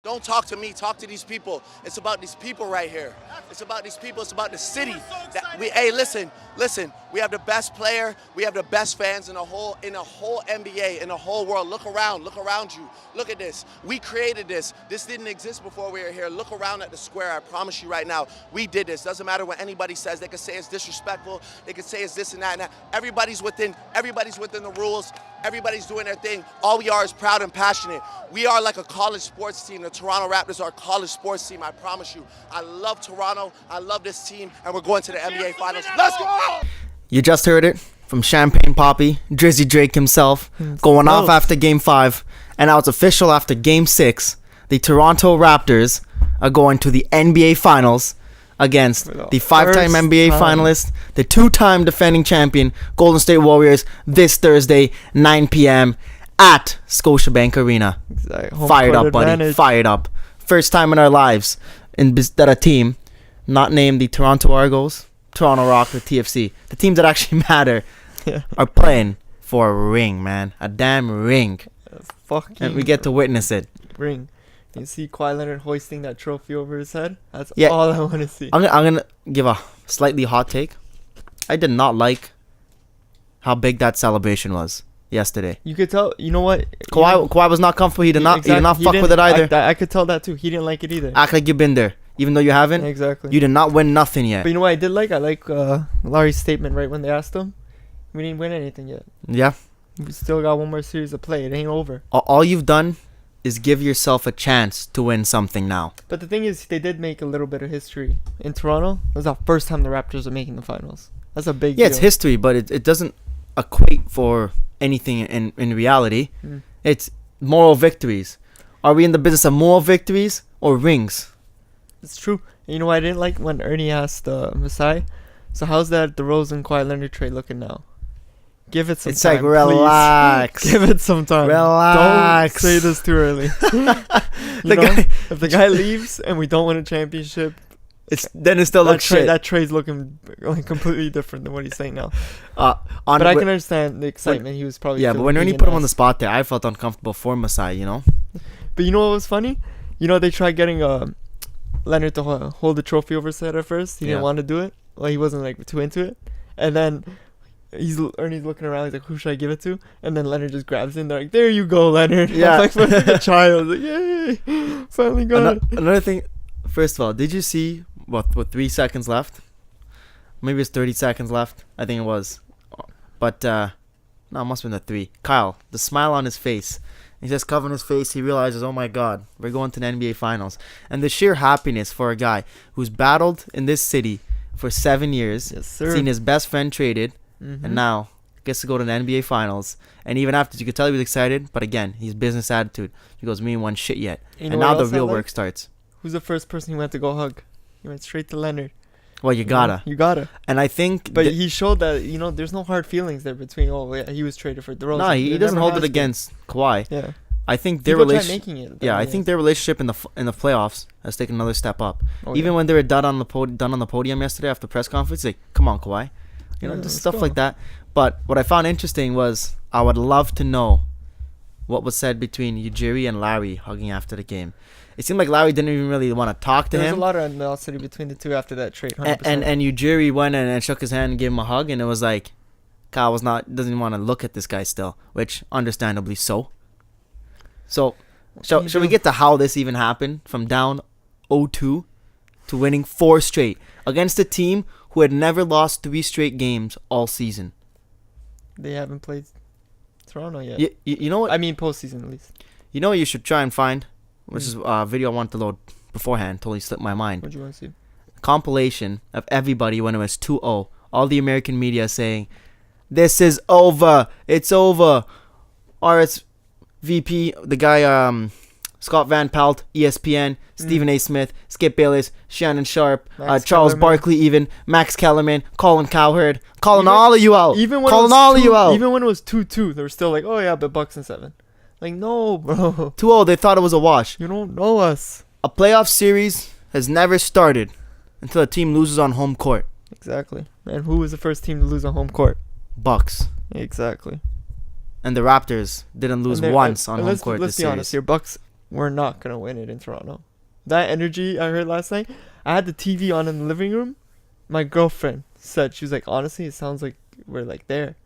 Don't talk to me. Talk to these people. It's about these people right here. It's about these people. It's about the city. Hey, listen. We have the best player. We have the best fans in the whole NBA, in the whole world. Look around you. Look at this. We created this. This didn't exist before we were here. Look around at the square. I promise you right now, we did this. Doesn't matter what anybody says. They could say it's disrespectful. They could say it's this and that and that. Everybody's within the rules. Everybody's doing their thing. All we are is proud and passionate. We are like a college sports team. The Toronto Raptors are a college sports team, I promise you. I love Toronto. I love this team, and we're going to the NBA Finals. Let's go! You just heard it from Champagne Poppy, Drizzy Drake himself, going off after Game 5. And now it's official after Game 6. The Toronto Raptors are going to the NBA Finals against the 5-time NBA finalist, the 2-time defending champion, Golden State Warriors, this Thursday, 9 p.m. at Scotiabank Arena. Exactly. Fired up, buddy. Fired up. First time in our lives that a team not named the Toronto Argos, Toronto Rock, or TFC, the teams that actually matter, are playing for a ring, man. A damn ring. And we get to witness it. Ring. You see Kawhi Leonard hoisting that trophy over his head? That's all I want to see. I'm gonna give a slightly hot take. I did not like how big that celebration was yesterday. You could tell. You know what? Kawhi was not comfortable. He did not fuck with it either. I could tell that too. He didn't like it either. Act like you've been there, even though you haven't. Exactly. You did not win nothing yet. But you know what I did like? I like Larry's statement right when they asked him. We didn't win anything yet. Yeah. We still got one more series to play. It ain't over. All you've done is give yourself a chance to win something now. But the thing is, they did make a little bit of history in Toronto. It was the first time the Raptors are making the finals. That's a big deal. It's history, but it doesn't equate for anything in reality. It's moral victories. Are we in the business of moral victories or rings? It's true. And you know what I didn't like when Ernie asked Masai? So how's that DeRozan Kawhi Leonard trade looking now? Give it some time. It's like, relax. Give it some time. Relax. Don't say this too early. If the guy leaves and we don't win a championship, then it still looks shit. That trade's looking like completely different than what he's saying now. But I can understand the excitement he was probably. Yeah, but when Ernie put him on the spot there, I felt uncomfortable for Masai, you know. But you know what was funny? You know they tried getting Leonard to hold the trophy over his head at first. He didn't want to do it. Well, he wasn't like too into it, and then. Ernie's looking around. He's like, "Who should I give it to?" And then Leonard just grabs him. They're like, "There you go, Leonard." Yeah, like a child. Like, yay! Finally got it. Another thing. First of all, did you see with 3 seconds left? Maybe it's 30 seconds left. I think it was. But no, it must have been the 3. Kyle, the smile on his face. He's just covering his face. He realizes, oh my God, we're going to the NBA Finals, and the sheer happiness for a guy who's battled in this city for 7 years, seen his best friend traded. And now gets to go to the NBA Finals. And even after, you could tell he was excited. But again, he's business attitude. He goes, we ain't won shit yet. And now the real work starts. Who's the first person he went to go hug? He went straight to Leonard. Well, you gotta. You gotta. And I think... But he showed that, there's no hard feelings there between, he was traded for DeRozan. No, he doesn't hold it against Kawhi. Yeah. I think their relationship... I think their relationship in the playoffs has taken another step up. Even when they were done on the podium yesterday after the press conference, like, come on, Kawhi. Just stuff like that. But what I found interesting was I would love to know what was said between Ujiri and Larry hugging after the game. It seemed like Larry didn't even really want to talk to him. There was a lot of animosity between the two after that trade. 100%. And Ujiri went and shook his hand and gave him a hug, and it was like Kyle doesn't even want to look at this guy still, which understandably so. So should we get to how this even happened from down 0-2 to winning 4 straight against a team who had never lost 3 straight games all season? They haven't played Toronto yet. You know what? I mean, postseason at least. You know what you should try and find? Which is a video I wanted to load beforehand. Totally slipped my mind. What do you want to see? A compilation of everybody when it was 2-0. All the American media saying, this is over. It's over. Or it's VP, the guy... Scott Van Pelt, ESPN, Stephen A. Smith, Skip Bayless, Shannon Sharp, Charles Barkley, even Max Kellerman, Colin Cowherd, all of you out. Even when it was 2-2, they were still like, oh yeah, but Bucks and 7. Like, no, bro. 2-0, they thought it was a wash. You don't know us. A playoff series has never started until a team loses on home court. Exactly. And who was the first team to lose on home court? Bucks. Exactly. And the Raptors didn't lose once on home court this series. Let's be honest here. Bucks we're not gonna win it in Toronto. That energy I heard last night. I had the TV on in the living room. My girlfriend said, she was like, honestly, it sounds like we're like there,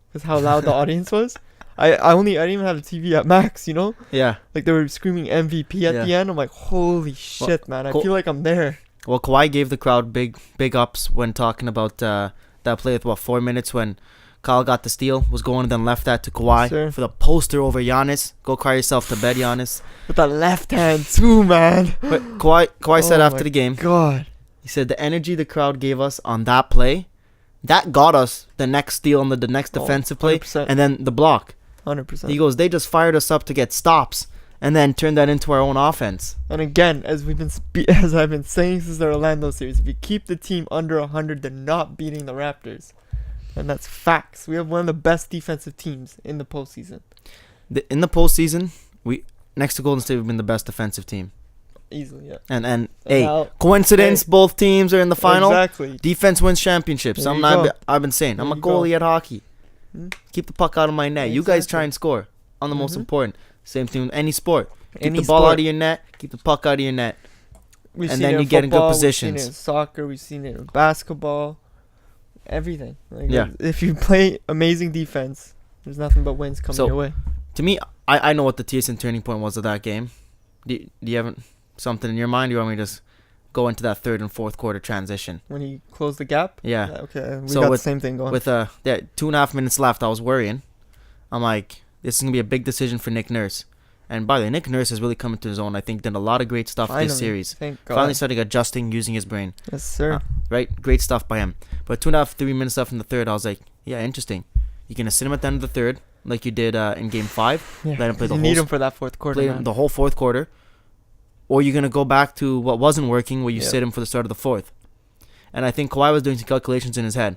because how loud the audience was. I didn't even have the TV at max, you know? Yeah. Like they were screaming MVP at the end. I'm like, holy shit, man! I feel like I'm there. Well, Kawhi gave the crowd big ups when talking about that play with 4 minutes when Kyle got the steal, was going and then left that to Kawhi for the poster over Giannis. Go cry yourself to bed, Giannis. With that left hand too, man. But Kawhi said after the game, God, he said the energy the crowd gave us on that play, that got us the next steal on the next defensive play, 100%. and then the block. 100%. He goes, they just fired us up to get stops and then turned that into our own offense. And again, as I've been saying since the Orlando series, if you keep the team under 100, they're not beating the Raptors. And that's facts. We have one of the best defensive teams in the postseason. In the postseason, next to Golden State, we've been the best defensive team. Easily, yeah. And hey, coincidence, both teams are in the final. Exactly. Defense wins championships. There Something you go. I've been saying. I'm a goalie at hockey. Keep the puck out of my net. You guys try and score on the most important. Same thing with any sport. Keep the ball out of your net. Keep the puck out of your net. And then you get in good positions. We've seen it in soccer. We've seen it in basketball. Everything. Like, yeah. If you play amazing defense, there's nothing but wins coming your way. To me, I know what the TSN turning point was of that game. Do you have something in your mind? Do you want me to just go into that third and fourth quarter transition? When he closed the gap? Yeah. Okay. We got the same thing going. With 2.5 minutes left, I was worrying. I'm like, this is going to be a big decision for Nick Nurse. And by the way, Nick Nurse has really come into his own. I think done a lot of great stuff this series. Thank God. Finally starting adjusting, using his brain. Yes, sir. Right? Great stuff by him. But 2.5, 3 minutes left in the third, I was like, yeah, interesting. You're going to sit him at the end of the third, like you did in Game 5. Yeah, let him play you need him for that fourth quarter. Play him the whole fourth quarter. Or you're going to go back to what wasn't working, where you sit him for the start of the fourth. And I think Kawhi was doing some calculations in his head.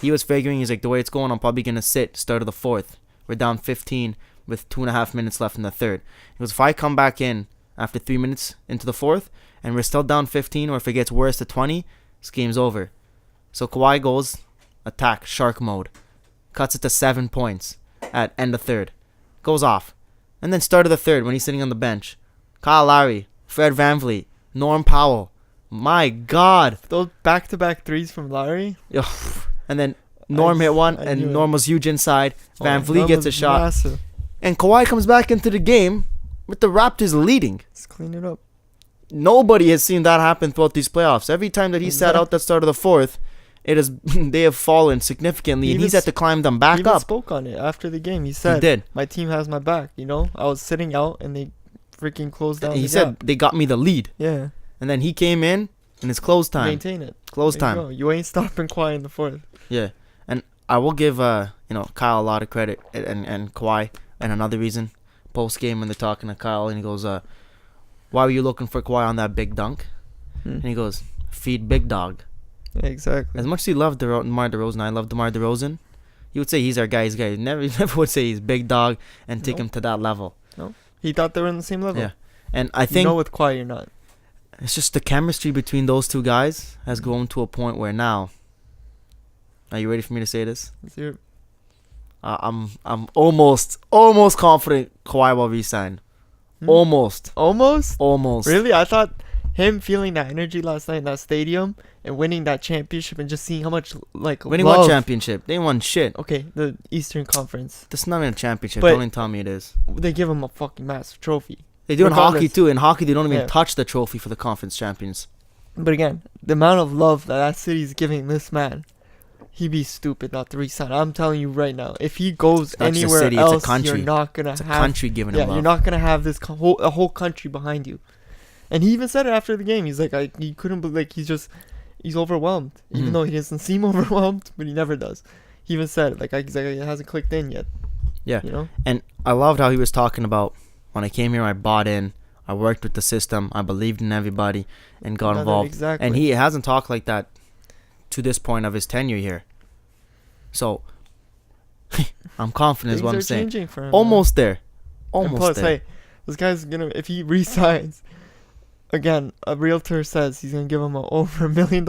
He was figuring, he's like, the way it's going, I'm probably going to sit start of the fourth. We're down 15 with 2.5 minutes left in the third. He goes, if I come back in after 3 minutes into the fourth and we're still down 15, or if it gets worse to 20, this game's over. So Kawhi goes, attack, shark mode. Cuts it to 7 points at end of third. Goes off. And then start of the third when he's sitting on the bench. Kyle Lowry, Fred VanVleet, Norm Powell. My God. Those back-to-back threes from Lowry. And then Norm hit one, and Norm was huge inside. VanVleet gets a shot. Massive. And Kawhi comes back into the game with the Raptors leading. Let's clean it up. Nobody has seen that happen throughout these playoffs. Every time that he sat out that start of the fourth, they have fallen significantly, and he's had to climb them back up. He spoke on it after the game. He said, he did. My team has my back, you know? I was sitting out, and they freaking closed down. He said they got me the lead. Yeah. And then he came in, and it's close time. Maintain it. Close time. You ain't stopping Kawhi in the fourth. Yeah. And I will give Kyle a lot of credit, and Kawhi. And another reason, post game when they're talking to Kyle, and he goes, why were you looking for Kawhi on that big dunk? And he goes, feed big dog. Yeah, exactly. As much as he loved DeMar DeRozan, I love DeMar DeRozan, he would say he's our guy. He never would say he's big dog and take him to that level. No. He thought they were on the same level. Yeah. And I think, with Kawhi you're not. It's just the chemistry between those two guys has grown to a point where now, are you ready for me to say this? Let's hear it. I'm almost confident Kawhi will resign. Almost. Really? I thought him feeling that energy last night in that stadium and winning that championship and just seeing how much winning love. what championship? They won shit. Okay, the Eastern Conference. That's not even a championship. But don't even tell me it is. They give him a fucking massive trophy. They do in hockey too. In hockey, they don't even touch the trophy for the conference champions. But again, the amount of love that city's giving this man. He'd be stupid not to resign. I'm telling you right now. If he goes anywhere else, you're not gonna have. It's a country giving him love. You're not gonna have this a whole country behind you. And he even said it after the game. He's like, he couldn't believe. He's overwhelmed. Even though he doesn't seem overwhelmed, but he never does. He even said it. It hasn't clicked in yet. Yeah. You know. And I loved how he was talking about when I came here. I bought in. I worked with the system. I believed in everybody and got involved. Exactly. And he hasn't talked like that to this point of his tenure here. So, I'm confident is what I'm saying. Changing for him, almost there. Almost plus, there. Hey, this guy's gonna, if he resigns, again, a realtor says he's gonna give him over $1 million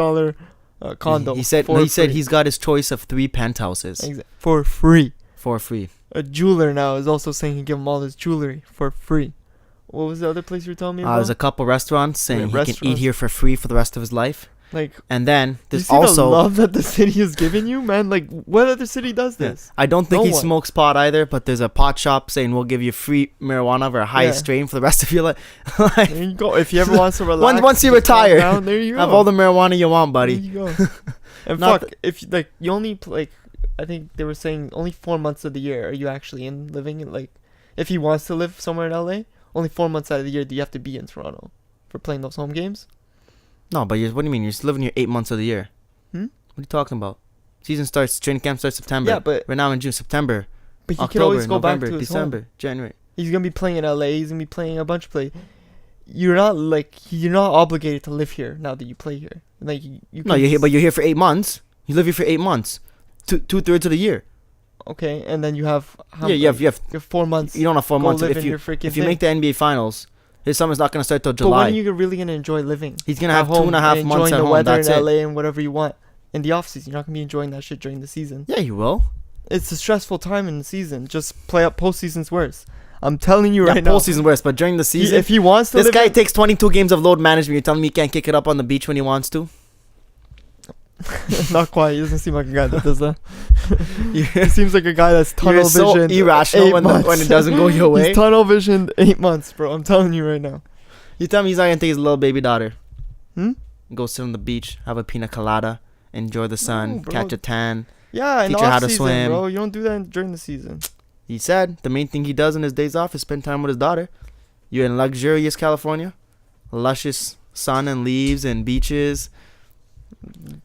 condo. He said he's got his choice of 3 penthouses. For free. For free. A jeweler now is also saying he give him all his jewelry for free. What was the other place you were telling me about? There's a couple restaurants saying he can eat restaurants. here for free for the rest of his life. Like, And then you there's see also... the love that the city is giving you, man? Like, what other city does this? I don't think No he one. smokes pot either, but there's a pot shop saying we'll give you free marijuana for a highest Yeah. strain for the rest of your life. Like, There you go. If you ever want to relax, once you just calm retire, down, there you go. have all the marijuana you want, buddy. There you go. And Not fuck, if like you only like, I think they were saying only 4 months of the year are you actually living in, like, if he wants to live somewhere in LA, only 4 months out of the year do you have to be in Toronto for playing those home games. No, but what do you mean? You're just living here 8 months of the year. Hmm? What are you talking about? Season starts, training camp starts September. Yeah, but We're now in June, September, he could October, always go November, back to his December, home. January. He's gonna be playing in LA. He's gonna be playing a bunch of play. You're not obligated to live here now that you play here. Like you No, can you're here, but you're here for 8 months. You live here for 8 months, two-thirds of the year. okay, and then you have You have 4 months. you don't have 4 Go months. live If in you your freaking if you thing. make the NBA finals, his summer's not gonna start till But when July. are you really gonna enjoy living? He's gonna at have home 2.5 and months enjoying at the home. weather That's in it. LA and whatever you want in the off season. You're not gonna be enjoying that shit during the season. Yeah, you will. It's a stressful time in the season. Just play up postseason's worse. I'm telling you Yeah, right now. postseason worse, but during the season, If he wants to this live guy in- takes 22 games of load management. You're telling me he can't kick it up on the beach when he wants to? Not quite. He doesn't seem like a guy that does that. He seems like a guy that's tunnel You're so visioned. irrational 8 when months. it doesn't go your way. He's tunnel visioned 8 months, bro. I'm telling you right now. You tell me he's not gonna take his little baby daughter, Hmm? go sit on the beach, have a pina colada, enjoy the sun, bro. catch a tan. Yeah, in Teach the her how off to season, swim. bro. You don't do that during the season. He said the main thing he does on his days off is spend time with his daughter. You're in luxurious California, luscious sun and leaves and beaches.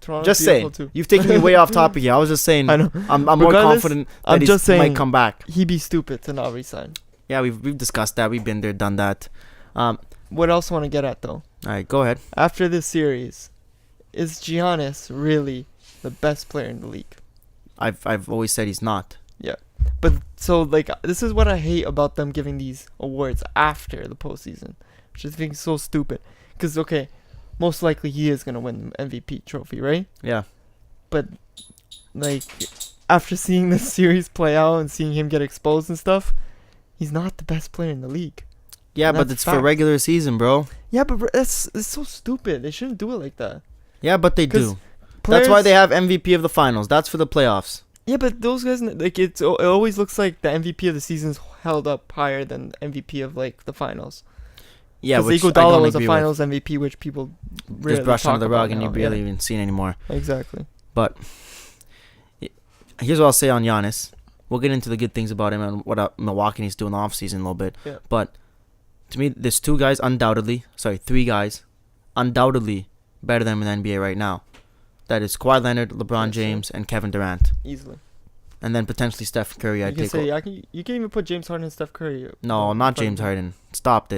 Toronto's Just beautiful saying, too. you've taken me way off topic here. I was just saying, I know. I'm more Regardless, confident that I'm he just saying- might come back. He'd be stupid to not resign. Yeah, we've discussed that. We've been there, done that. All What else I want to get at though? right, go ahead. After this series, is Giannis really the best player in the league? I've always said he's not. But so like this is what I hate about them giving these awards after the postseason, which I think is so stupid. Because okay, most likely he is gonna win the MVP trophy, right? Yeah. But like after seeing this series play out and seeing him get exposed and stuff, he's not the best player in the league. Yeah, but That's it's for fact. regular season, bro. Yeah, but it's so stupid. They shouldn't do it like that. Yeah, but they 'Cause do. That's why Players- they have MVP of the finals. That's for the playoffs. Yeah, but those guys like it always looks like the MVP of the season's held up higher than MVP of like the finals. Yeah, Because which I Iguodala don't was a agree with. finals MVP, which people rarely Just brush talk under the rug about and you now, barely yeah. even seen anymore. Exactly. But here's what I'll say on Giannis. We'll get into the good things about him and what Milwaukee needs to do in the offseason a little bit. Yeah. But to me, there's three guys undoubtedly better than him in the NBA right now. That is Kawhi Leonard, LeBron Yes, sir. James, and Kevin Durant. Easily. And then potentially Steph Curry. You I'd can take. say you can even put James Harden and Steph Curry. No, in not front of James him. Harden. Stop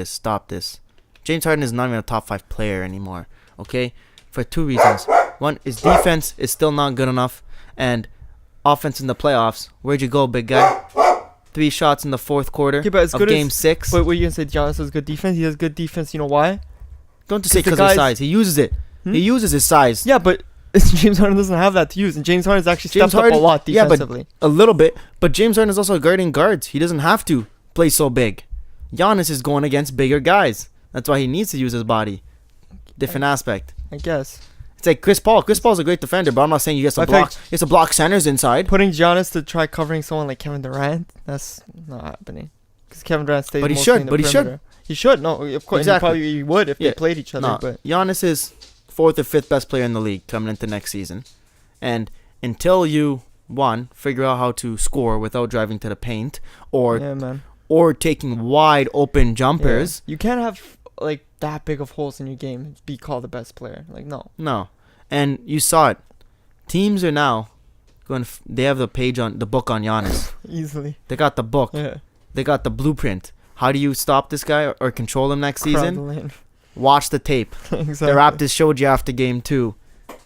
this. James Harden is not even a top 5 player anymore. Okay? For 2 reasons. One, his defense is still not good enough. And offense in the playoffs. Where'd you go, big guy? 3 shots in the fourth quarter Okay, but as of good game as, 6. But what you gonna say? Giannis has good defense. He has good defense. You know why? Don't just say 'cause the because of his guys- size. He uses it. Hmm? He uses his size. Yeah, but James Harden doesn't have that to use, and James Harden's actually James stepped up Harden- a lot yeah, but- defensively. A little bit. But James Harden is also guarding guards. He doesn't have to play so big. Giannis is going against bigger guys. That's why he needs to use his body. Different aspect. I guess It's like Chris Paul. Chris Paul's a great defender, but I'm not saying you have to I block. think- You have to block centers inside. putting Giannis to try covering someone like Kevin Durant, that's not happening. Because Kevin Durant stays But he mostly should, in the but he should. perimeter. He should. No, of course. Exactly. And he probably would if Yeah. they played each other. No, But Giannis is 4th or 5th best player in the league coming into next season. And until you, one, figure out how to score without driving to the paint or yeah, man. taking wide open Yeah. jumpers, You can't have like that big of holes in your game and be called the best player. Like no. no. And you saw it. Teams are now going. They have the page on the book on Giannis. Easily. They got the book. Yeah. They got the blueprint. How do you stop this guy or control him next Crowd season? the lane. Watch the tape. Exactly. The Raptors showed you after game 2.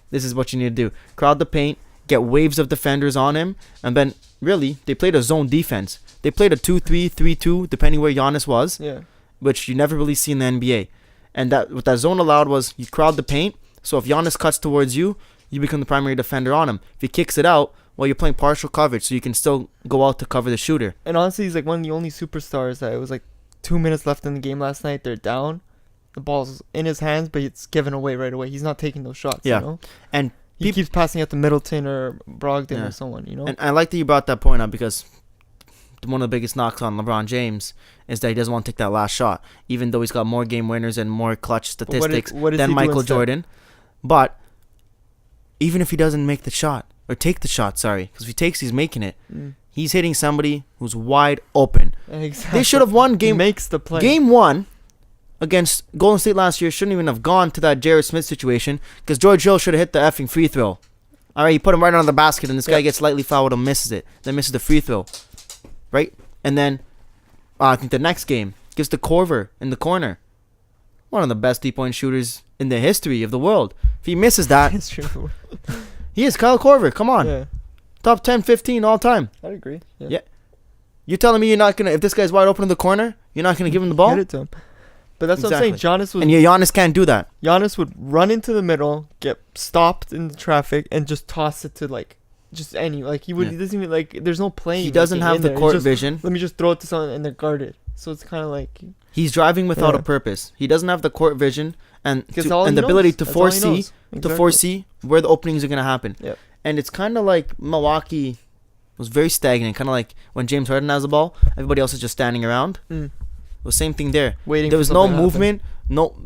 This is what you need to do. Crowd the paint, get waves of defenders on him, and then, really, they played a zone defense. They played a 2-3, 3-2, depending where Giannis was, Yeah. which you never really see in the NBA. And that what that zone allowed was you crowd the paint, so if Giannis cuts towards you, you become the primary defender on him. If he kicks it out, well, you're playing partial coverage, so you can still go out to cover the shooter. And honestly, he's like one of the only superstars that it was like 2 minutes left in the game last night. They're down. The ball's in his hands, but it's given away right away. He's not taking those shots. Yeah. You know? And he keeps passing it to Middleton or Brogdon or someone. You know. And I like that you brought that point up because one of the biggest knocks on LeBron James is that he doesn't want to take that last shot, even though he's got more game winners and more clutch statistics than Michael Jordan. But even if he doesn't make the shot, or take the shot, because if he takes, he's making it. He's hitting somebody who's wide open. Exactly. They should have won game. He makes the play. Game 1 against Golden State last year shouldn't even have gone to that Jared Smith situation because George Hill should have hit the effing free throw. All right, he put him right under the basket, and this guy gets slightly fouled and misses it. Then misses the free throw. Right? And then, I think the next game gives to Korver in the corner. One of the best 3-point shooters in the history of the world. If he misses that, he is Kyle Korver. Come on. Yeah. Top 10, 15 all time. I'd agree. Yeah. You're telling me you're not going to, if this guy's wide open in the corner, you're not going to give him the ball? Get it to him. But that's what I'm saying. And Giannis can't do that. Giannis would run into the middle, get stopped in the traffic, and just toss it to just any. He would. He doesn't even there's no playing. He doesn't have the court vision. Let me just throw it to someone and they're guarded. So it's kind of he's driving without a purpose. He doesn't have the court vision and the knows. ability to That's all he foresee knows. Exactly. to foresee where the openings are gonna happen. Yep. And it's kind of like Milwaukee was very stagnant. Kind of like when James Harden has the ball, everybody else is just standing around. The same thing there. Waiting. There was no movement,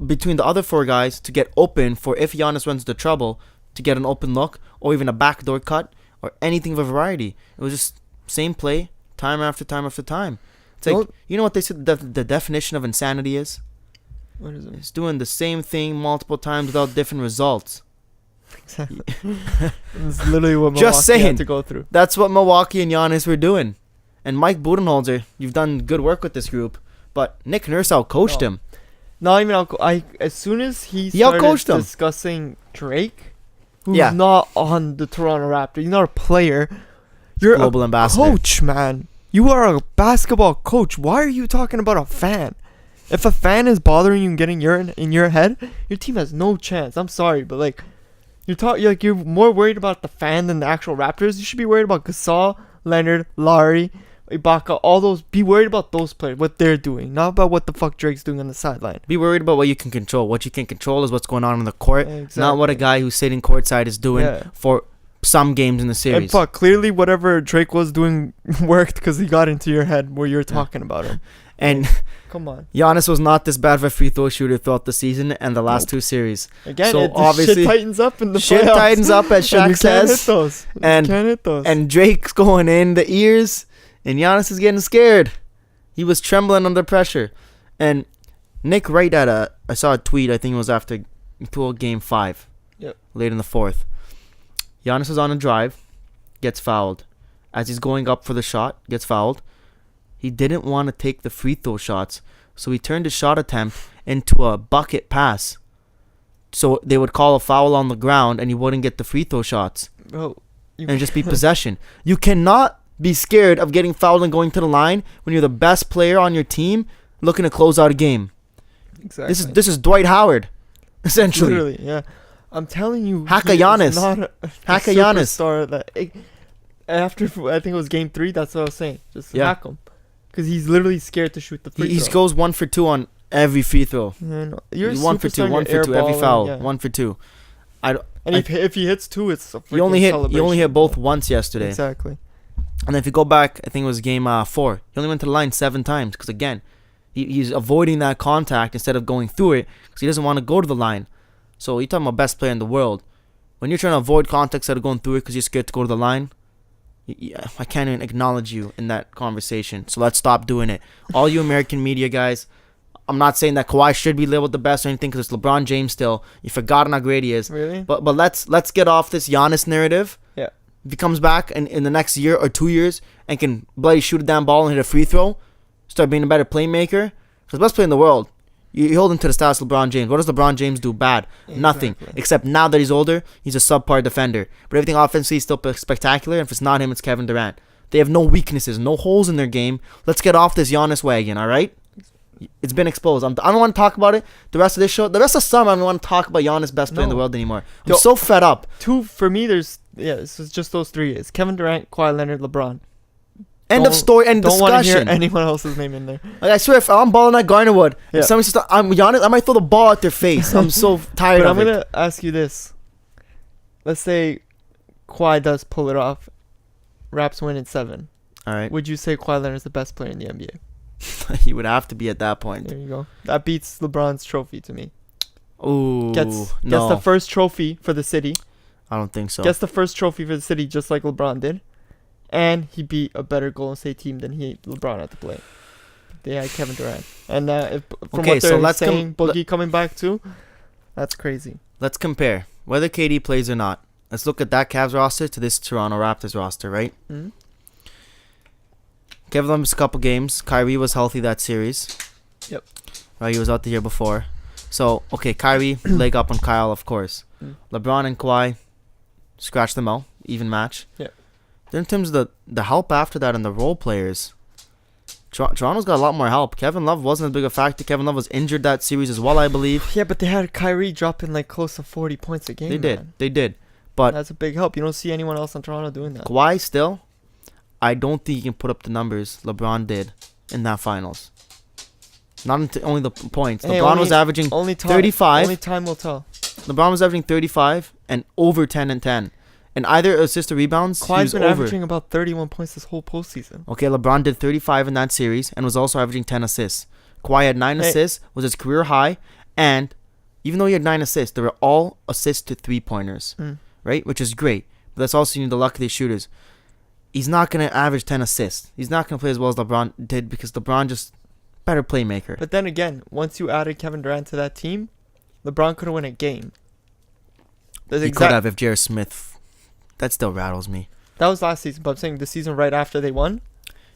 between the other 4 guys to get open for if Giannis runs into trouble to get an open look or even a backdoor cut or anything of a variety. It was just same play, time after time after time. It's you know what they said the definition of insanity is? What is it? It's doing the same thing multiple times without different results. Exactly. It's literally what Just Milwaukee saying. had to go through. That's what Milwaukee and Giannis were doing. And Mike Budenholzer, you've done good work with this group, but Nick Nurse outcoached him. Not even as soon as he started outcoached him. discussing Drake, who's not on the Toronto Raptors, he's not a player. You're global a ambassador. Coach, man. You are a basketball coach. Why are you talking about a fan? If a fan is bothering you and getting in your head, your team has no chance. I'm sorry, but you're more worried about the fan than the actual Raptors. You should be worried about Gasol, Leonard, Lowry, Ibaka, all those. Be worried about those players, what they're doing, not about what the fuck Drake's doing on the sideline. Be worried about what you can control. What you can control is what's going on the court, Exactly. not what a guy who's sitting courtside is doing for some games in the series. And fuck, clearly whatever Drake was doing worked because he got into your head where you're talking about him. And come on, Giannis was not this bad of a free throw shooter throughout the season and the last 2 series. Again, so obviously shit tightens up in the shit playoffs. tightens up as Shaq says. Can't hit those. And Drake's going in the ears, and Giannis is getting scared. He was trembling under pressure. And Nick Wright I saw a tweet. I think it was after game 5. Yep. Late in the 4th. Giannis is on a drive, gets fouled. As he's going up for the shot, gets fouled. He didn't want to take the free throw shots, so he turned his shot attempt into a bucket pass. So they would call a foul on the ground, and he wouldn't get the free throw shots. Bro, and just be possession. You cannot be scared of getting fouled and going to the line when you're the best player on your team looking to close out a game. Exactly. This is Dwight Howard, essentially. Literally, yeah. I'm telling you, Haka Giannis. Haka Giannis. After I think it was game 3, that's what I was saying. Just hack him, because he's literally scared to shoot the free throw. He goes 1 for 2 on every free throw. No. You're 1 for 2, 1 for 2 every foul. 1 for 2. If he hits 2, it's a he only hit both once yesterday. Exactly. And then if you go back, I think it was game 4. He only went to the line 7 times because again, he's avoiding that contact instead of going through it because he doesn't want to go to the line. So you're talking about best player in the world. When you're trying to avoid contact instead of going through it because you're scared to go to the line, I can't even acknowledge you in that conversation. So let's stop doing it. All you American media guys, I'm not saying that Kawhi should be labeled the best or anything because it's LeBron James still. You've forgotten how great he is. Really? But let's get off this Giannis narrative. Yeah. If he comes back in the next year or 2 years and can bloody shoot a damn ball and hit a free throw, start being a better playmaker, because best player in the world, you hold him to the status of LeBron James. What does LeBron James do bad? Exactly. Nothing. Except now that he's older, he's a subpar defender. But everything offensively is still spectacular. And if it's not him, it's Kevin Durant. They have no weaknesses, no holes in their game. Let's get off this Giannis wagon, all right? It's been exposed. I don't want to talk about it. The rest of this show, the rest of summer, I don't want to talk about Giannis, best player in the world anymore. I'm so fed up. For me, this is just those 3. It's Kevin Durant, Kawhi Leonard, LeBron. End of story. End don't want to hear discussion. anyone else's name in there. Like, I swear, if I'm balling at Garnerwood, Yeah. if somebody says I'm Giannis, I might throw the ball at their face. I'm so tired But of I'm it. gonna ask you this. Let's say Kawhi does pull it off. Raps win in 7. All right, Would you say Kawhi Leonard is the best player in the NBA? he would have to be at that point. There you go. That beats LeBron's trophy to me. Ooh, Gets no, the first trophy for the city. I don't think so. Gets the first trophy for the city just like LeBron did. And he beat a better Golden State team than LeBron had to play. They had Kevin Durant. And from Okay, what so they're let's saying, Boogie coming back too, that's crazy. Let's compare whether KD plays or not. Let's look at that Cavs roster to this Toronto Raptors roster, right? Mm-hmm. Kevin Love missed a couple games. Kyrie was healthy that series. Yep. Right, he was out the year before. So, okay, Kyrie, leg up on Kyle, of course. Mm. LeBron and Kawhi, scratch them out. Even match. Yeah. Then in terms of the help after that and the role players, Toronto's got a lot more help. Kevin Love wasn't as big a factor. Kevin Love was injured that series as well, I believe. Yeah, but they had Kyrie dropping like close to 40 points a game. They did. Man. They did. But That's a big help. You don't see anyone else in Toronto doing that. Kawhi still, I don't think he can put up the numbers LeBron did in that finals. Not only the points. Hey, LeBron was averaging only 35. Only time will tell. LeBron was averaging 35 and over 10 and 10. And either assist or rebounds, he Kawhi's was been over. averaging about 31 points this whole postseason. Okay, LeBron did 35 in that series and was also averaging 10 assists. Kawhi had 9 assists, was his career high, and even though he had 9 assists, they were all assists to three-pointers, right? Which is great. But that's also, you need the luck of these shooters. He's not going to average 10 assists. He's not going to play as well as LeBron did because LeBron just better playmaker. But then again, once you added Kevin Durant to that team, LeBron could have won a game. He could have if J.R. Smith... That still rattles me. That was last season, but I'm saying the season right after they won,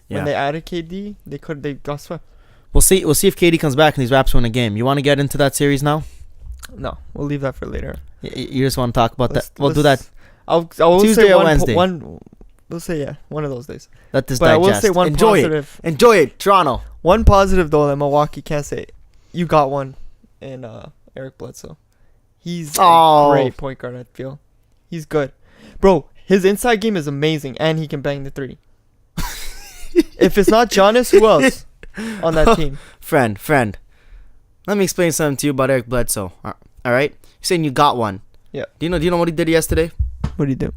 Yeah. when they added KD, they got swept. We'll see if KD comes back and these Raps win a game. You want to get into that series now? No, we'll leave that for later. You just want to talk about that? We'll do that I'll Tuesday say or Wednesday. We'll say one of those days. Let this But I digest. will say one Enjoy positive. it. Enjoy it, Toronto. One positive though that Milwaukee can't say. You got one in Eric Bledsoe. He's a great point guard. I feel he's good, bro. His inside game is amazing, and he can bang the three. If it's not Giannis, who else on that team? Friend. Let me explain something to you about Eric Bledsoe. All right? You're saying you got one. Yeah. Do you know what he did yesterday? What do you do?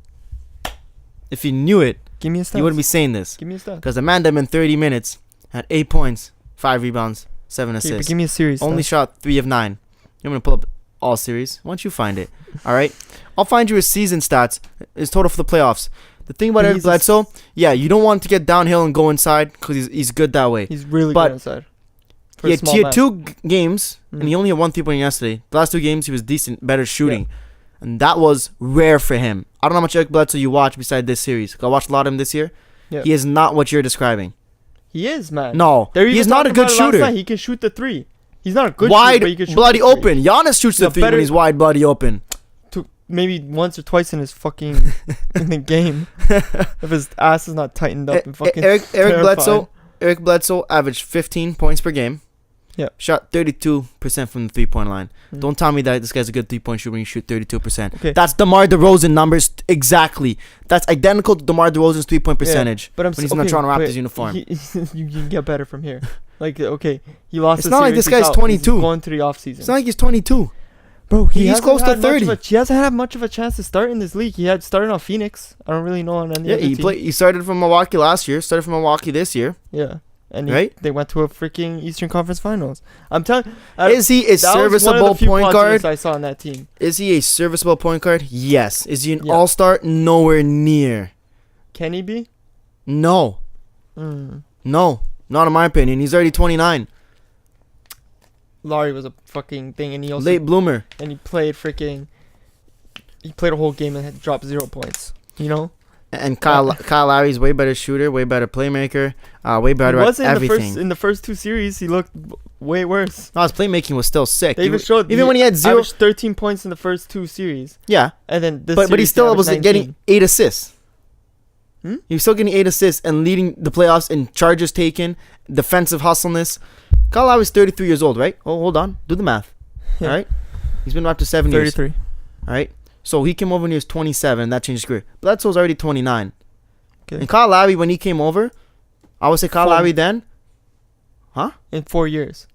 If you knew it, Give me a stat. you wouldn't be saying this. Give me a stat. Because the man that in 30 minutes had 8 points, 5 rebounds, 7 Okay, but assists. give me a series. Only stat. shot 3 of 9. I'm going to pull up all series. Why don't you find it? All right? I'll find you his season stats, his total for the playoffs. The thing about Eric Bledsoe, you don't want to get downhill and go inside because he's good that way. He's really But good inside. He had 2 games, and he only had 1 3-point yesterday. The last 2 games, he was decent, better shooting. Yeah. And that was rare for him. I don't know how much Eric Bledsoe you watch beside this series. I watched a lot of him this year. Yeah. He is not what you're describing. He is, man. No, he's not a good shooter. He can shoot the 3. He's not a good wide, shooter, but he can shoot bloody the 3. open. Giannis shoots the 3 when he's wide, bloody open. Maybe once or twice in his fucking in the game, if his ass is not tightened up and fucking. Eric Bledsoe averaged 15 points per game. Yeah. Shot 32% from the 3-point line. Don't tell me that this guy's a good 3-point shooter when you shoot 32%. Okay. That's DeMar DeRozan numbers exactly. That's identical to DeMar DeRozan's 3-point percentage. But when he's in the Toronto Raptors uniform. You can get better from here. Like, okay, he lost. It's not like this guy's 22. He's going to the offseason. It's not like he's 22. Bro, he's close to 30. He hasn't had much of a chance to start in this league. He had started on Phoenix. I don't really know on any other team. He started from Milwaukee last year. Started from Milwaukee this year. Yeah. And they went to a freaking Eastern Conference Finals. I'm telling you. Is he a serviceable point guard? I saw on that team. Is he a serviceable point guard? Yes. Is he an all-star? Nowhere near. Can he be? No. No. Not in my opinion. He's already 29. Larry was a fucking thing, and he also late bloomer. And he played He played a whole game and had dropped 0 points. You know. And Kyle Lowry's way better shooter, way better playmaker, way better at everything. In the first 2 series, he looked way worse. No, his playmaking was still sick. They even when he had 13 points in the first 2 series. Yeah. And then but he still was getting 8 assists. He was still getting 8 assists and leading the playoffs in charges taken, defensive hustleness. Kyle Lowry's 33 years old, right? Oh, hold on. Do the math. Yeah. All right. He's been up to 7 years. 33. All right. So he came over when he was 27. That changed his career. Bledsoe's already 29. Okay. And Kyle Lowry, when he came over, I would say Kyle Lowry then. Huh? In 4 years.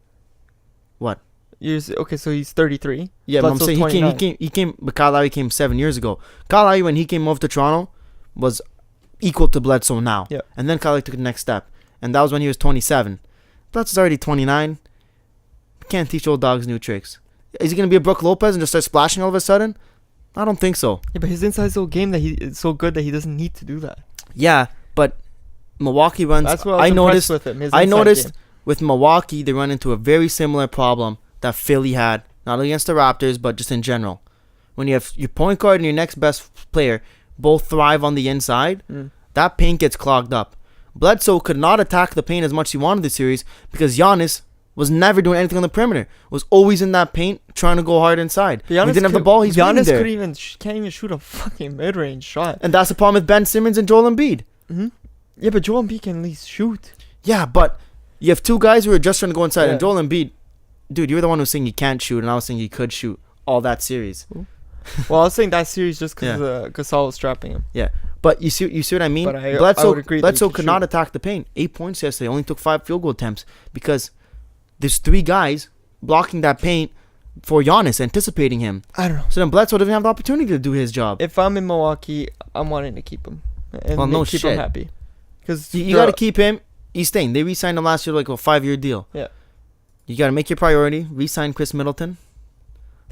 What? Years. Okay, so he's 33. Yeah, but I'm Bledsoe's saying he came, but Kyle Lowry came 7 years ago. Kyle Lowry, when he came over to Toronto, was equal to Bledsoe now. Yeah. And then Kyle Lowry took the next step, and that was when he was 27. Bledsoe's already 29. Can't teach old dogs new tricks. Is he gonna be a Brook Lopez and just start splashing all of a sudden? I don't think so. Yeah, but his inside so game that it's so good that he doesn't need to do that. Yeah, but Milwaukee runs. That's what I noticed with him. I noticed with Milwaukee they run into a very similar problem that Philly had, not against the Raptors, but just in general. When you have your point guard and your next best player both thrive on the inside, that paint gets clogged up. Bledsoe could not attack the paint as much as he wanted this series because Giannis was never doing anything on the perimeter. Was always in that paint trying to go hard inside. He didn't have the ball. He's Giannis there. can't even shoot a fucking mid-range shot. And that's the problem with Ben Simmons and Joel Embiid. Yeah, but Joel Embiid can at least shoot. Yeah, but you have two guys who are just trying to go inside. Yeah. And Joel Embiid, dude, you were the one who was saying he can't shoot, and I was saying he could shoot all that series. Well, I was saying that series just because Gasol was strapping him. Yeah, but you see what I mean? But I would agree that he Bledsoe could could not shoot. attack the paint. 8 points yesterday. Only took 5 field goal attempts because there's 3 guys blocking that paint for Giannis, anticipating him. I don't know. So then Bledsoe doesn't have the opportunity to do his job. If I'm in Milwaukee, I'm wanting to keep him. And Well, no keep shit. him happy. Because You got to keep him. He's staying. They re-signed him last year like a 5-year deal. Yeah. You got to make your priority. Re-sign Chris Middleton.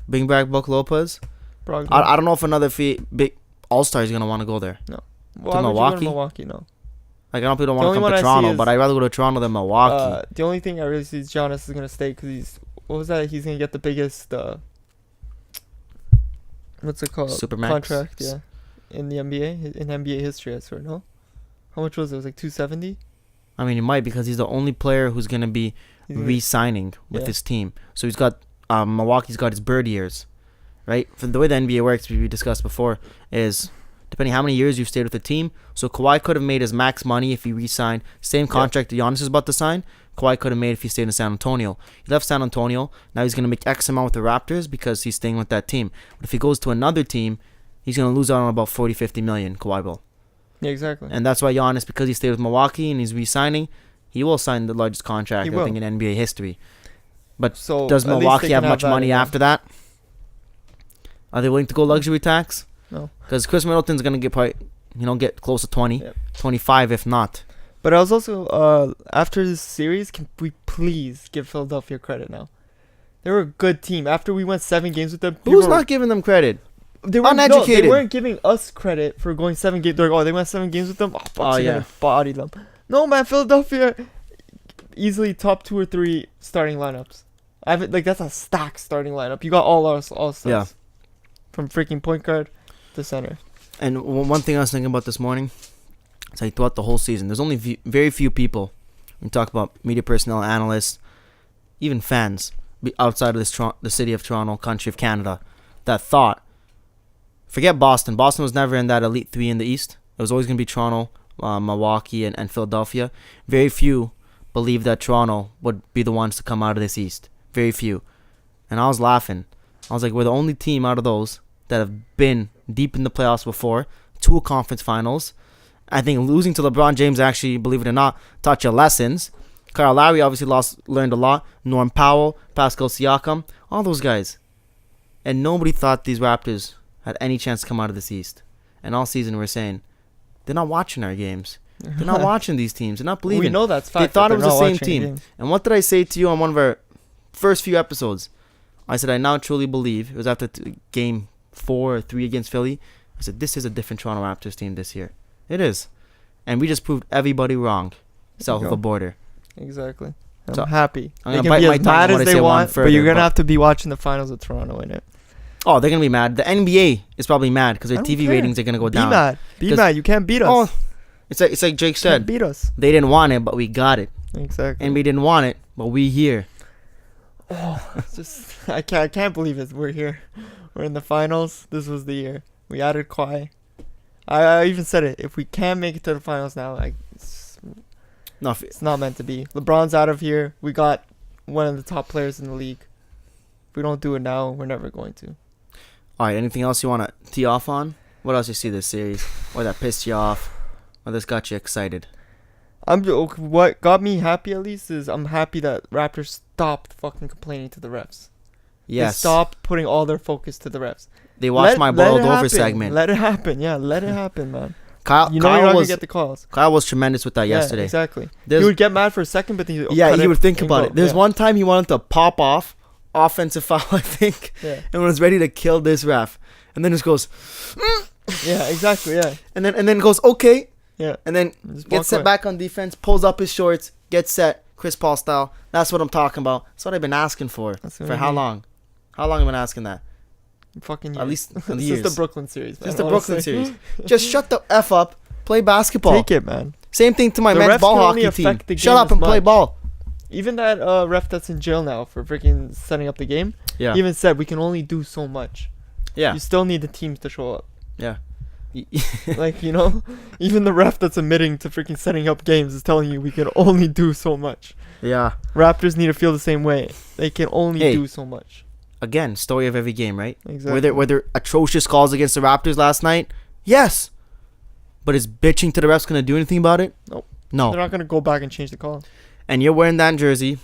Bring back Brook Lopez. Brogdon. I don't know if another big all-star is going to want to go there. Why to would you go to Milwaukee? Milwaukee? No. Like, I don't The want only to come one to I see Toronto, is, but I'd rather go to Toronto than Milwaukee. The only thing I really see is Giannis is going to stay because he's... What was that? He's going to get the biggest... what's it called? Supermax? Contract, yeah. In the NBA. In NBA history, I swear. No? How much was it? It was like 270? I mean, he might because he's the only player who's going to be He's gonna- re-signing with Yeah. his team. So he's got... Milwaukee's got his bird years, right? For the way the NBA works, we discussed before, is... Depending how many years you've stayed with the team. So Kawhi could have made his max money if he re-signed. Same contract that Giannis is about to sign. Kawhi could have made if he stayed in San Antonio. He left San Antonio. Now he's going to make X amount with the Raptors because he's staying with that team. But if he goes to another team, he's going to lose out on about 40-50 million, Kawhi will. Yeah, exactly. And that's why Giannis, because he stayed with Milwaukee and he's re-signing, he will sign the largest contract, He I will. think, in NBA history. But So does at least Milwaukee they have can much that money in them. after that? Are they willing to go luxury tax? No. Because Chris Middleton's going to get probably, get close to 20, Yep. 25 if not. But I was also... after this series, can we please give Philadelphia credit now? They were a good team. After we went 7 games with them... Who's not giving them credit? They weren't, uneducated? No, they weren't giving us credit for going 7 games. They're like, they went 7 games with them. Bucks are yeah. gonna body them. No, man, Philadelphia easily top 2 or 3 starting lineups. I haven't that's a stacked starting lineup. You got all stars. Yeah. From freaking point guard to center. And one thing I was thinking about this morning, it's like throughout the whole season, there's only very few people, we talk about media personnel, analysts, even fans, outside of the city of Toronto, country of Canada, that thought, forget Boston. Boston was never in that elite 3 in the East. It was always going to be Toronto, Milwaukee, and Philadelphia. Very few believed that Toronto would be the ones to come out of this East. Very few. And I was laughing. I was like, we're the only team out of those that have been deep in the playoffs before, 2 conference finals. I think losing to LeBron James actually, believe it or not, taught you lessons. Kyle Lowry obviously learned a lot. Norm Powell, Pascal Siakam, all those guys. And nobody thought these Raptors had any chance to come out of this East. And all season we're saying, they're not watching our games. They're not watching these teams. They're not believing. We know that's fact. They thought that it was they're the not same watching team. games. And what did I say to you on one of our first few episodes? I said, I now truly believe, it was after game 4 or 3 against Philly, I said, this is a different Toronto Raptors team this year. It is. And we just proved everybody wrong south of the border. Exactly. I'm So, happy. I'm They gonna can bite be my as tongue mad when I as say they one want, further, but you're going but- to have to be watching the finals of Toronto in it. Oh, they're going to be mad. The NBA is probably mad because their I don't TV care. ratings are going to go Be down. mad. Be 'Cause- mad. You can't beat us. Oh, it's like Jake You said. can't beat us. They didn't want it, but we got it. Exactly. And we didn't want it, but we here. It's just I can't believe it. We're here. We're in the finals. This was the year. We added Kawhi. I even said it. If we can't make it to the finals now, No, it's not meant to be. LeBron's out of here. We got one of the top players in the league. If we don't do it now, we're never going to. all right, anything else you want to tee off on? What else you see this series? Or that pissed you off? Or this got you excited? What got me happy at least is I'm happy that Raptors stopped fucking complaining to the refs. Yes. They stopped putting all their focus to the refs. They watched my boiled over segment. Let it happen. Yeah, let it happen, man. Kyle You're not gonna was get the calls. Kyle was tremendous with that yesterday. Exactly. There's- He would get mad for a second, but then he would think about it. There's yeah. one time he wanted to pop off, offensive foul, I think, Yeah. and was ready to kill this ref, and then just goes, Yeah, exactly. Yeah. and then goes okay, Yeah. and then Just gets walk set away. back on defense, pulls up his shorts, gets set, Chris Paul style. That's what I'm talking about. That's what I've been asking for. That's what For I how mean. long? How long have I been asking that? Fucking years. At least Since years. the Brooklyn series. Man, Just the Brooklyn honestly. series. Just shut the F up. Play basketball. Take it, man. Same thing to my The men's refs ball can only hockey team. affect the Shut game up as and play much. ball. Even that ref that's in jail now for freaking setting up the game, Yeah. he even said we can only do so much. Yeah. You still need the teams to show up. Yeah. Like, you know, even the ref that's admitting to freaking setting up games is telling you we can only do so much. Yeah. Raptors need to feel the same way. They can only Hey. do so much. Again, story of every game, right? Exactly. Were there atrocious calls against the Raptors last night? Yes. But is bitching to the refs going to do anything about it? Nope. No. They're not going to go back and change the call. And you're wearing that jersey.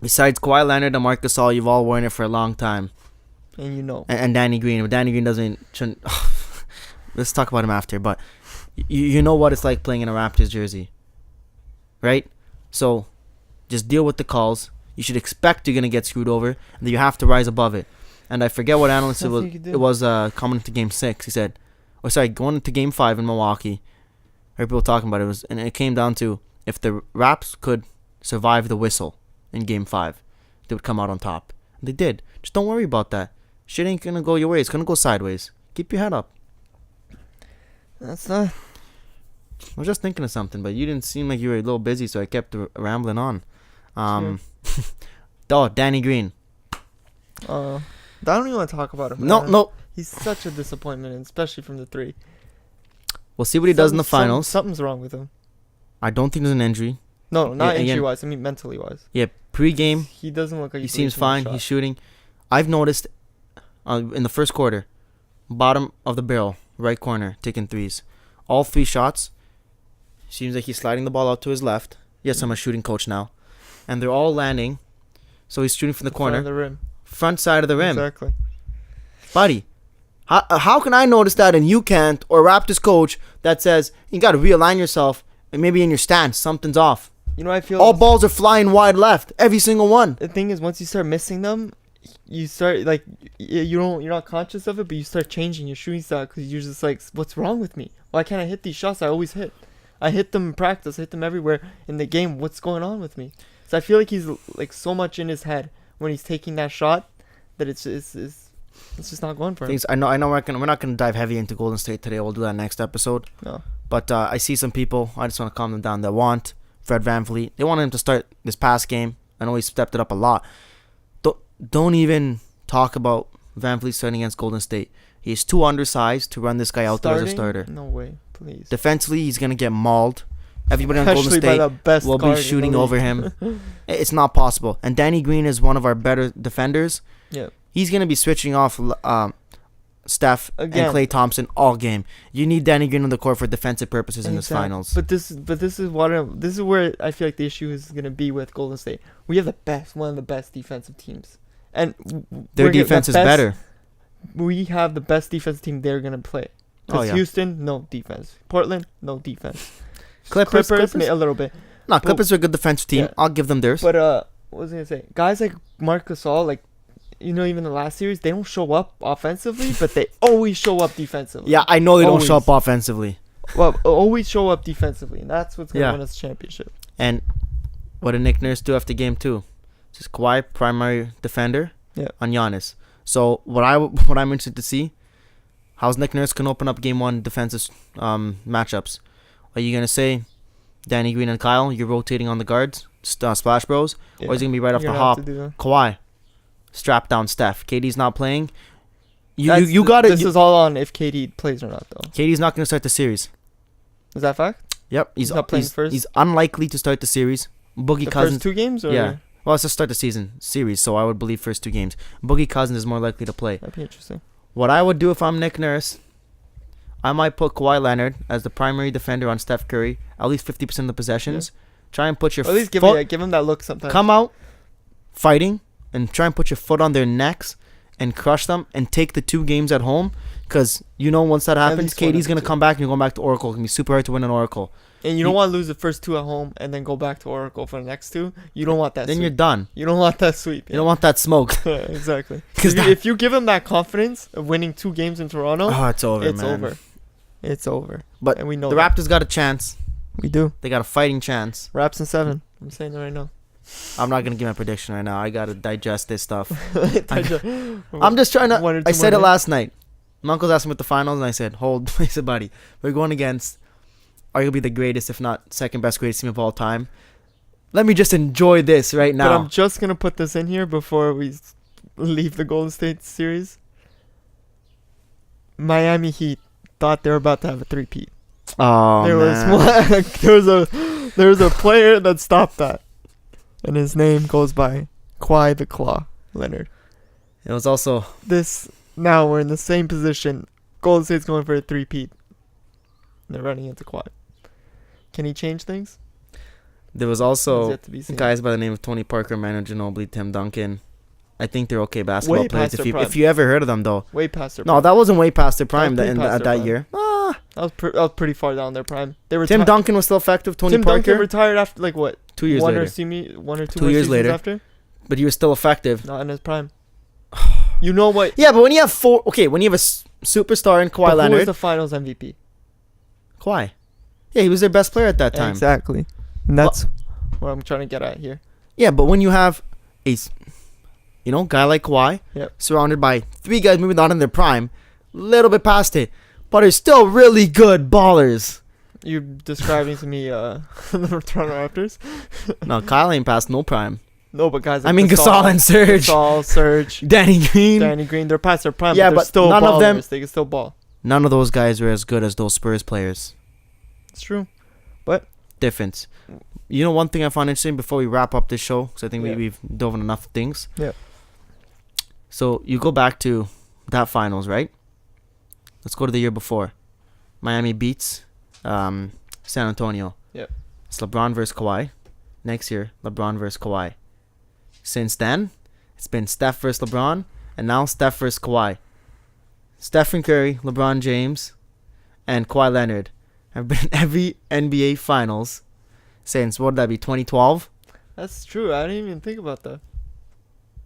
Besides Kawhi Leonard and Marc Gasol, you've all worn it for a long time. And you know. And Danny Green. But Danny Green shouldn't. Let's talk about him after. But you know what it's like playing in a Raptors jersey. Right? So just deal with the calls. You should expect you're going to get screwed over. And that you have to rise above it. And I forget what analyst Nothing you can do. it was coming into Game 6. He said, going into Game 5 in Milwaukee. I heard people talking about it. And it came down to if the Raps could survive the whistle in Game 5, they would come out on top. And they did. Just don't worry about that. Shit ain't going to go your way. It's going to go sideways. Keep your head up. That's not. I was just thinking of something, but you didn't seem like you were a little busy, so I kept rambling on. Danny Green. I don't even want to talk about him. No, man. no. He's such a disappointment, and especially from the three. We'll see what he does in the finals. Something's wrong with him. I don't think there's an injury. No, not Yeah, again- injury-wise. I mean mentally-wise. Yeah, pre-game, He doesn't look like he he's seems releasing fine. the He's shot. shooting. I've noticed in the first quarter, bottom of the barrel, right corner, taking threes. All three shots, seems like he's sliding the ball out to his left. Yes, I'm a shooting coach now. And they're all landing. So he's shooting from the Front corner. of the rim. Front side of the rim. Exactly. Buddy, how can I notice that and you can't? Or Raptors coach that says, you got to realign yourself. And maybe in your stance, something's off. You know, I feel All balls are flying wide left. Every single one. the thing is, once you start missing them, you start like you're not conscious of it, but you start changing your shooting style because you're just like, what's wrong with me? Why can't I hit these shots I always hit? I hit them in practice, I hit them everywhere in the game. What's going on with me? So I feel like he's like so much in his head when he's taking that shot that it's just not going for him. I know we're not gonna dive heavy into Golden State today. We'll do that next episode. No. But I see some people. I just want to calm them down. That want Fred VanVleet. They want him to start this past game. I know he stepped it up a lot. Don't even talk about VanVleet starting against Golden State. He's too undersized to run this guy out there as a starter. No way, please. Defensively, he's gonna get mauled. Everybody on Golden Especially by the State best will guard be in the shooting league. over him. It's not possible. And Danny Green is one of our better defenders. Yeah. He's gonna be switching off Steph Again. and Klay Thompson all game. You need Danny Green on the court for defensive purposes in this Exactly. finals. But this is where I feel like the issue is gonna be with Golden State. We have one of the best defensive teams, and Their defense is better. We have the best defensive team they're gonna play. Oh, Because yeah. Houston, no defense. Portland, no defense. Clippers? A little bit. No, Clippers are a good defensive team. Yeah. I'll give them theirs. But what was I gonna say? Guys like Marc Gasol, like, you know, even the last series, they don't show up offensively, but they always show up defensively. Yeah, I know they don't show Always. up offensively. Well, always show up defensively, and that's what's gonna Yeah. win us the championship. And what did Nick Nurse do after game 2? Just Kawhi, primary defender, on Giannis. So what I'm interested to see, how's Nick Nurse gonna open up game 1 defensive matchups? Are you gonna say Danny Green and Kyle, you're rotating on the guards, Splash Bros, or is it gonna be right off the You're gonna have hop? to do that. Kawhi, strap down Steph. KD's not playing. That's- You got it. This is all on if KD plays or not, though. KD's not gonna start the series. Is that fact? Yep, he's not playing first? He's unlikely to start the series. Boogie The Cousins. first 2 games, or Yeah. Well, let's just start the series, so I would believe first 2 games. Boogie Cousins is more likely to play. that'd be interesting. What I would do if I'm Nick Nurse, I might put Kawhi Leonard as the primary defender on Steph Curry, at least 50% of the possessions. Try and put your Or at least give him that look sometimes. come out fighting and try and put your foot on their necks and crush them and take the 2 games at home. Because once that happens, least one KD's of going the to 2. come back and you're going back to Oracle. It's going to be super hard to win an Oracle. And you don't want to lose the first 2 at home and then go back to Oracle for the next 2. You don't want that Then sweep. you're done. You don't want that sweep. You don't want that smoke. Exactly. 'Cause If you give him that confidence of winning 2 games in Toronto, Oh, it's over, it's man. over. It's over. But and we know the that. Raptors got a chance. We do. They got a fighting chance. Raps in 7. I'm saying it right now. I'm not going to give my prediction right now. I got to digest this stuff. I'm I'm just trying One or to... two I said it more last night. My uncle's asked me with the finals, and I said, hold, please, buddy. We're going against arguably the greatest, if not second best greatest team of all time. Let me just enjoy this right now. But I'm just going to put this in here before we leave the Golden State series. Miami Heat thought they were about to have a 3-peat. Oh, There man. there was a player that stopped that. And his name goes by Kawhi the Claw Leonard. It was also... Now we're in the same position. Golden State's going for a 3-peat. They're running into Kawhi. Can he change things? There was It's also yet to be seen. guys by the name of Tony Parker, Manu Ginobili, Tim Duncan. I think they're okay basketball Way players. past If their you, prime. if you ever heard of them, though. Way past their No, prime. that wasn't way past their prime That was way past that their year. That was pretty far down their prime. They were Tim Duncan was still effective. Tony Tim Parker, Duncan retired after like what? 2 years one later. or 2 2 more years seasons later. after? But he was still effective. Not in his prime. You know what? Yeah, but when you have when you have a superstar in Kawhi But who was Leonard, the Finals MVP? Kawhi. Yeah, he was their best player at that time. Exactly. And that's what I'm trying to get at here. Yeah, but when you have a guy like Kawhi, Yep. surrounded by 3 guys maybe not in their prime, little bit past it, but are still really good ballers. You're describing to me the Toronto Raptors? No, Kyle ain't past no prime. No, but guys like I mean, Gasol and Serge. Gasol, Serge, Danny Green. Danny Green, they're past their prime, Yeah, but they're but still none ballers. of them- They can still ball. None of those guys were as good as those Spurs players. It's true. Difference. One thing I found interesting before we wrap up this show, because I think Yeah. we've dove on enough things. Yeah. So you go back to that finals, right? Let's go to the year before. Miami beats San Antonio. Yep. It's LeBron versus Kawhi. Next year, LeBron versus Kawhi. Since then, it's been Steph versus LeBron, and now Steph versus Kawhi. Stephen Curry, LeBron James, and Kawhi Leonard have been in every NBA Finals since, what would that be, 2012? That's true. I didn't even think about that.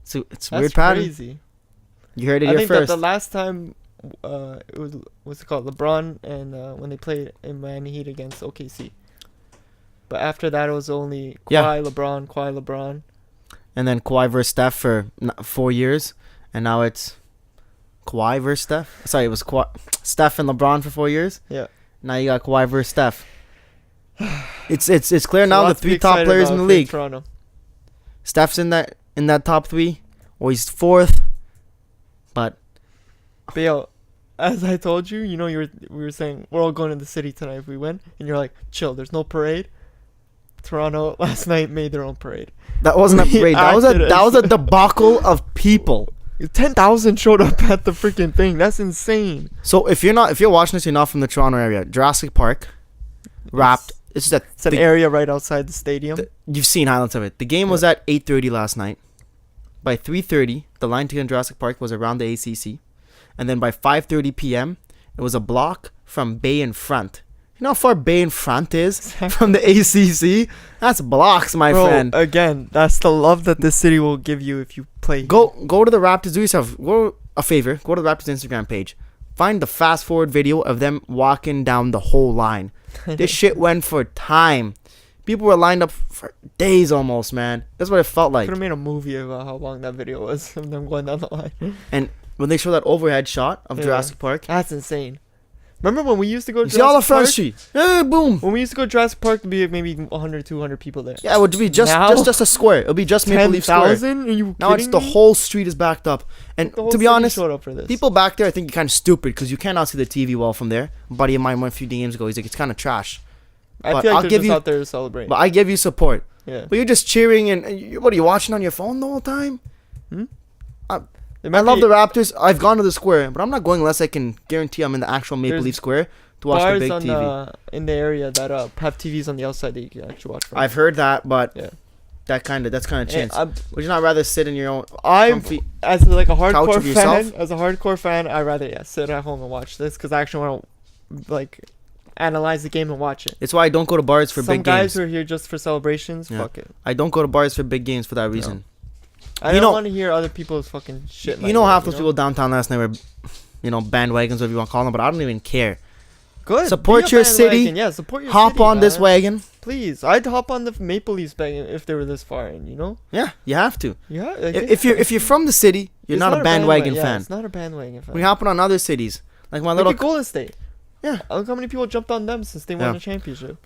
So it's a That's weird pattern. crazy. You heard it I here think first. that the last time it was, what's it called, LeBron and when they played in Miami Heat against OKC. But after that, it was only Kawhi, LeBron. And then Kawhi versus Steph for 4 years. And now it's Kawhi versus Steph. Sorry, it was Steph and LeBron for 4 years. Yeah. Now you got Kawhi versus Steph. It's clear So now the lots to be 3 top excited players in about the for league. Toronto. Steph's in that top 3, or he's 4th. But But yo, as I told you, we were saying we're all going to the city tonight if we win, and you're like, chill, there's no parade. Toronto last night made their own parade. that wasn't a We parade. That acted was as- a debacle of people. 10,000 showed up at the freaking thing. That's insane. So if you're watching this, you're not from the Toronto area. Jurassic Park, It's just It's an area right outside the stadium. you've seen highlights of it. The game was at 8:30 last night. By 3:30, the line to get in Jurassic Park was around the ACC, and then by 5:30 p.m., it was a block from Bay in Front. You know how far Bay in Front is from the ACC? That's blocks, my Bro, friend. again, that's the love that this city will give you if you play. Go to the Raptors. Do yourself a favor. Go to the Raptors Instagram page. Find the fast forward video of them walking down the whole line. This shit went for time. People were lined up for days almost, man. That's what it felt like. Could have made a movie about how long that video was of them going down the line. And when they show that overhead shot of Yeah. Jurassic Park, That's insane. Remember when we used to go to you see all the Jurassic front Park? street. Hey, boom. When we used to go to Jurassic Park, there'd be maybe 100, 200 people there. Yeah, it would be just a square. It'll be just Maple Leaf Square. 10,000? Are you Now it's kidding the me? whole street is backed up. And The whole to be city honest, showed up for this. people back there I think you're kind of stupid because you cannot see the TV well from there. A buddy of mine went a few games ago. He's like, it's kind of trash. I but feel like I'll they're give just you- out there to celebrate. But I give you support. Yeah. But you're just cheering and what are you watching on your phone the whole time? Hmm? I love the Raptors. I've gone to the square, but I'm not going unless I can guarantee I'm in the actual Maple Leaf Square to watch the big TV. In the area that have TVs on the outside that you can actually watch from. I've heard that, but Yeah. that's kind of chance. Would you not rather sit in your own As like a couch hardcore of yourself? fan, I'd rather sit at home and watch this because I actually want to like analyze the game and watch it. It's why I don't go to bars for Some big guys games. who are here just for celebrations, Yeah. fuck it. I don't go to bars for big games for that reason. I don't want to hear other people's fucking shit. You know, half those people downtown last night were, bandwagons, whatever you want to call them, but I don't even care. Good. Support your city. Yeah, support your Hop city, on this man. wagon. Please. I'd hop on the Maple Leafs wagon if they were this far in, Yeah, you have to. Yeah. If you're from the city, you're not a bandwagon fan. It's not a bandwagon fan. We're hopping on other cities. Like my Look little at Golden State. Yeah. Look how many people jumped on them since they won a championship.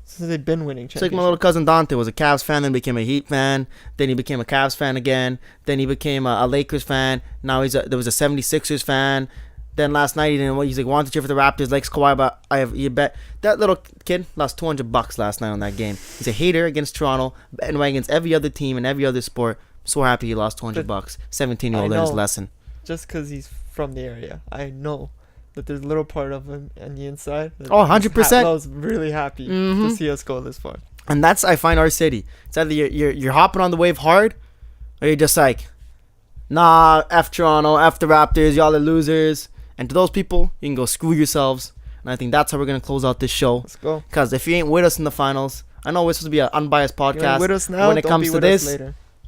Since they've been winning It's championships. like my little cousin Dante was a Cavs fan, then became a Heat fan, then he became a Cavs fan again, then he became a Lakers fan. Now there was a 76ers fan. Then last night he's like wanted to cheer for the Raptors, likes Kawhi, but you bet that little kid lost $200 last night on that game. He's a hater against Toronto, bandwagons every other team and every other sport. So happy he lost $200. 17-year-old learns lesson. Just because he's from the area, I know that there's a little part of him on the inside. 100%. I was really happy to see us go this far. And that's I find our city. It's either you're hopping on the wave hard, or you're just like, nah, F Toronto, F the Raptors, y'all are losers. And to those people, you can go screw yourselves. And I think that's how we're gonna close out this show. Let's go. Because if you ain't with us in the finals, I know we're supposed to be an unbiased podcast. With us now, when it comes to this,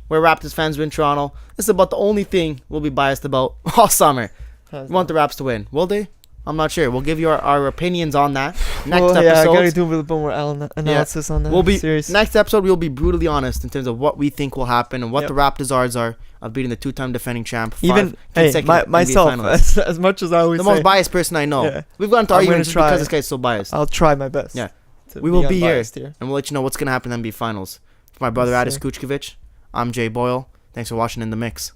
we're Raptors fans. We're in Toronto. This is about the only thing we'll be biased about all summer. We want the Raps to win. Will they? I'm not sure. We'll give you our opinions on that next episode. I gotta do a little bit more analysis on that. Next episode we'll be brutally honest in terms of what we think will happen and what the Raptors' odds are of beating the two-time defending champ. Myself, as much as I always the say, most biased person I know. Yeah. We've gotten to arguments because this guy's so biased. I'll try my best. Yeah, we will be here, and we'll let you know what's gonna happen in the NBA Finals. For my brother Kucukovic, I'm Jay Boyal. Thanks for watching In the Mix.